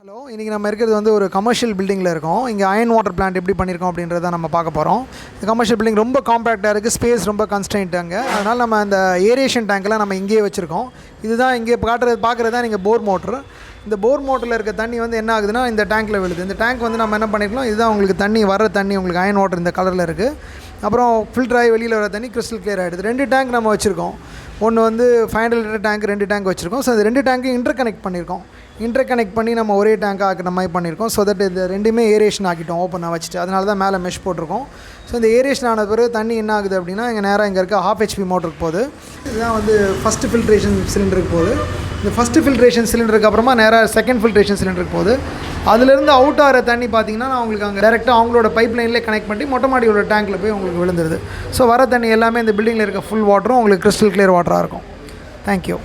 Hello, இன்றைக்கி நம்ம இருக்கிறது வந்து ஒரு கமர்ஷியல் பில்டிங்கில் இருக்கோம். இங்கே அயன் வாட்டர் பிளான்ட் எப்படி பண்ணியிருக்கோம் அப்படின்றத நம்ம பார்க்க போகிறோம். இந்த கமர்ஷியல் பில்டிங் ரொம்ப காம்பேக்டாக இருக்குது, ஸ்பேஸ் ரொம்ப கன்ஸ்ட்ரெயின்ட் அங்கே. அதனால் நம்ம அந்த ஏரியேஷன் டேங்க்லாம் நம்ம இங்கேயே வச்சுருக்கோம். இதுதான் இங்கே பார்க்குறது தான் நீங்கள் போர் மோட்ரு. இந்த போர் மோட்டரில் இருக்க தண்ணி வந்து என்ன ஆகுதுன்னா இந்த டேங்க்கில் விழுது. இந்த டேங்க் வந்து நம்ம என்ன பண்ணியிருக்கோம், இதுதான் உங்களுக்கு தண்ணி வர தண்ணி, உங்களுக்கு அயன் வாட்டர் இந்த கலரில் இருக்குது. அப்புறம் ஃபில்டர் ஆகி வெளியில் வர தண்ணி கிறிஸ்டல் கிளியர் ஆகிடுது. 2 டேங்க் நம்ம வச்சுருக்கோம். ஒன்று வந்து 500 லிட்டர் டேங்க், 2 டேங்க் வச்சுருக்கோம். ஸோ இந்த 2 டேங்க்கையும் இன்டர்கனெக்ட் பண்ணியிருக்கோம். இன்டர்கனெக்ட் பண்ணி நம்ம ஒரே டேங்காக ஆக்கிற மாதிரி பண்ணியிருக்கோம். ஸோ தட் இந்த ரெண்டுமே ஏரியேஷன் ஆக்கிட்டோம் ஓப்பனாக வச்சுட்டு. அதனால தான் மேலே மெஷ் போட்டிருக்கோம். ஸோ இந்த ஏரியேஷன் ஆன பிறகு தண்ணி என்ன ஆகுது அப்படின்னா இங்கே நேராக இங்கே இருக்க 1/2 HP மோட்டருக்கு போகுது. இதுதான் வந்து ஃபஸ்ட்டு ஃபில்ட்ரேஷன் சிலிண்டருக்கு போகுது. இந்த ஃபஸ்ட்டு ஃபில்ட்ரேஷன் சிலிண்டருக்கு அப்புறமா நேராக செகண்ட் ஃபில்ட்ரேஷன் சிலிண்டருக்கு போகுது. அதுலேருந்து அவுட் ஆகிற தண்ணி பார்த்திங்கன்னா நான் உங்களுக்கு அங்கே டேரெக்டாக அவங்களோட பைப் லைன்லேயே கனெக்ட் பண்ணி மொட்டை மாடியோட டேங்க்கில் போய் உங்களுக்கு விழுந்துருது. ஸோ வர தண்ணி எல்லாமே இந்த பில்டிங்கில் இருக்க ஃபுல் வாட்டரும் உங்களுக்கு கிறிஸ்டல் கிளியர் வாட்டராக இருக்கும். தேங்க்யூ.